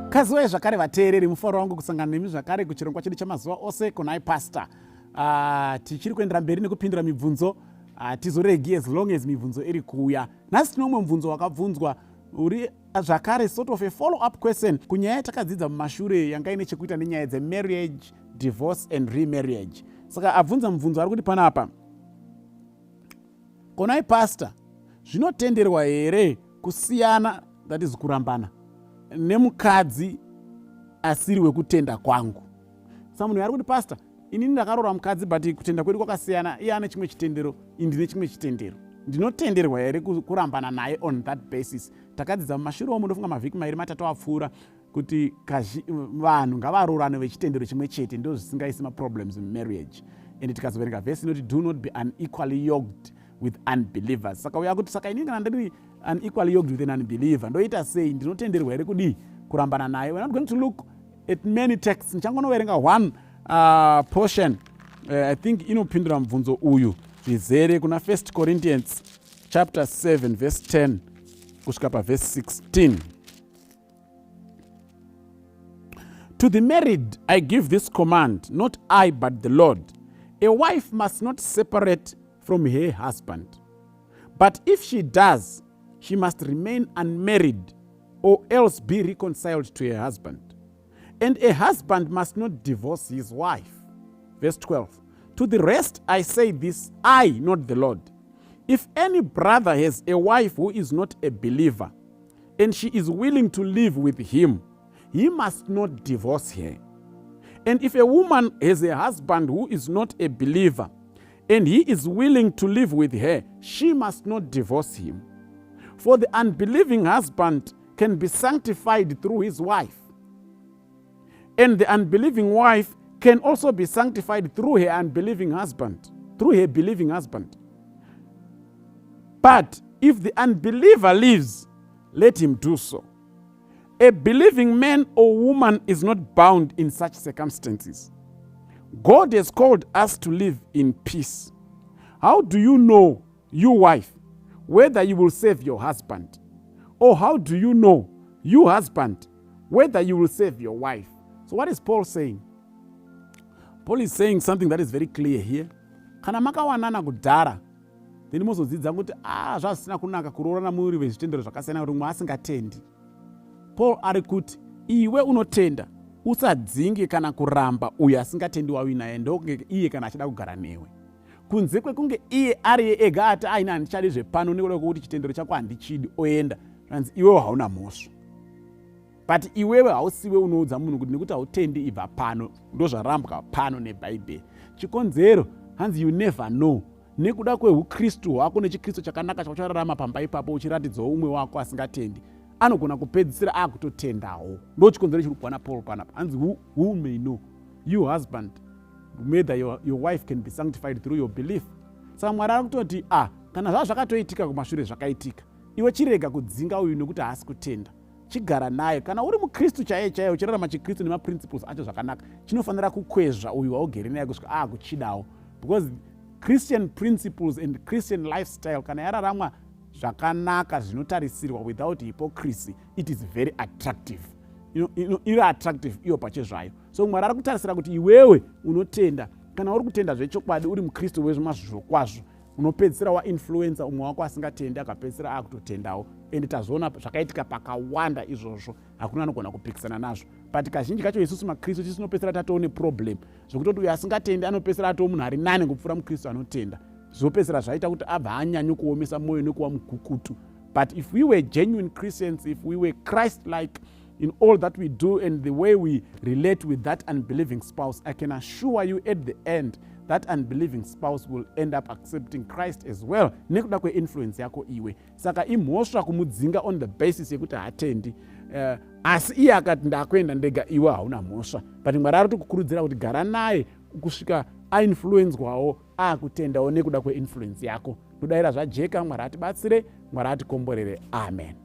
Kaziwai zvakare vateereri, mufaro wangu kusangana nemi zvakare kuchirongwa chedu chamazuva ose kunai pastor. Tichiri kuendera mberi nekupindura mibvunzo, tizoregi as long as mibvunzo iri kuuya. Nhasi tino umwe mubvunzo wakabvunzwa uri zvakare sort of a follow up question kunyaya yatakadzidza mumashure yanga ine chekuita nenyaya dzemarriage, divorce and remarriage. Saka abvunza mubvunzo ari kuti panapa, konai pastor, zvinotenderwa here kusiyana, that is kurambana, nemukadzi asiri wekutenda kwangu? Saka munhu ari kuti pastor, inini ndakarora mukadzi but kutenda kwedu kwakasiyana, iye ane chimwe chitendero, ndine chimwe chitendero, ndinotenderwa here kurambana naye on that basis? Takadzidza mumashure omo, ndofunga mavhiki mairi matatu apfuura, kuti vanhu ngavarorane vechitendero chimwe chete, ndo zvisingaisi maproblems in marriage. And tikazoverenga vhesi inoti do not be unequally yoked with unbelievers. Saka uya kuti saka inini kana ndiri unequally yoked with an unbeliever, ndoita sei? Ndinotenderwa here kudii kurambana naye? We're not going to look at many texts. Nichangonoverenga one portion, I think inopindura mubvunzo uyu zvizere, kuna 1 Corinthians chapter 7 verse 10 kusvika paverse 16. To the married I give this command, not I but the Lord. A wife must not separate from her husband. But if she does, she must remain unmarried or else be reconciled to her husband. And a husband must not divorce his wife. Verse 12. To the rest I say this, I, not the Lord. If any brother has a wife who is not a believer, and she is willing to live with him, he must not divorce her. And if a woman has a husband who is not a believer, and he is willing to live with her, she must not divorce him. For the unbelieving husband can be sanctified through his wife, and the unbelieving wife can also be sanctified through her unbelieving husband, through her believing husband. But if the unbeliever lives, let him do so. A believing man or woman is not bound in such circumstances. God has called us to live in peace. How do you know, you wife, whether you will save your husband? Or how do you know, you husband, whether you will save your wife? So what is Paul saying? Paul is saying something that is very clear here. Kana makawanana kudhara, then mozodzidza kuti zvasina kunaka kuroorana muri vezvitendero zvakasiyana kuti mumwe asingatendi. Paul ari kuti iwe unotenda usadzinge kana kuramba uyo asingatendi wawi naye, ndokunge iye kana achida kugara newe. Kunze kwekunge iye ari ega ati aina handichadi zvepano nekuda kwokuti chitendero chako handichidi oenda, zvanzi iwewe hauna mhosva. But iwewe hausiwe unoudza munhu kuti nekuti hautendi ibva pano, ndozvarambwa pano nebhaibheri. Chikonzero hanzi you never know. Nekuda kweukristu hwako nechikristu chakanaka chauchararama pamba ipapo uchiratidzawo umwe wako asingatendi, anogona kupedzisira akutotendawo. Ndo chikonzero chiri kubwana Paul panapa. Hanzi who may know, you husband, whether your wife can be sanctified through your belief. Saka Mwari ari kutoti kana zvakatoitika kumashure zvakaitika, iwe chirega kudzinga uyu nekuti haasi kutenda. Chigara naye. Kana uri mukristu chaiye chaiye uchirarama chikristu nemaprinciples acho zvakanaka, chinofanira kukwezva uyu waugere naye kusvika kuchidawo. Because Christian principles and Christian lifestyle, kana yararamwa zvakanaka zvinotarisirwa without hypocrisy, it is very attractive. Iri attractive iyo pachezvayo. So Mwari ari kutarisira kuti iwewe unotenda, kana uri kutenda zvechokwadi, uri mukristu wezvemazvo kwazvo, unopedzisira wainfluenza umwe wako asingatendi akapedzisira akutotendawo. And tazoona zvakaitika pakawanda izvozvo, hakuna anogona kupikisana nazvo. But kazhinji kacho isusu makristu tisinopedzisira tatoone problem zvokutoti uyo asingatendi anopedzisira atoo munhu ari nane kupfuura mukristu anotenda. Zvopedzisira zvaita kuti abva anyanyo kuomesa mwoyo nekuva mukukutu. But if we were genuine Christians, if we were Christ-like in all that we do and the way we relate with that unbelieving spouse, I can assure you at the end, that unbelieving spouse will end up accepting Christ as well. Nekuda kwe-influence yako iwe. Saka imhosva kumudzinga on the basis yekuti hatendi. Asi iye akati ndakwenda ndega, iwe hauna mhosva. But Mwari ari kukurudzira kuti gara naye kusvika ainfluencwawo akutendawo nekuda kwe-influence yako. Ndodaira zvajeka. Mwari atibatsire, Mwari atikomborere. Amen.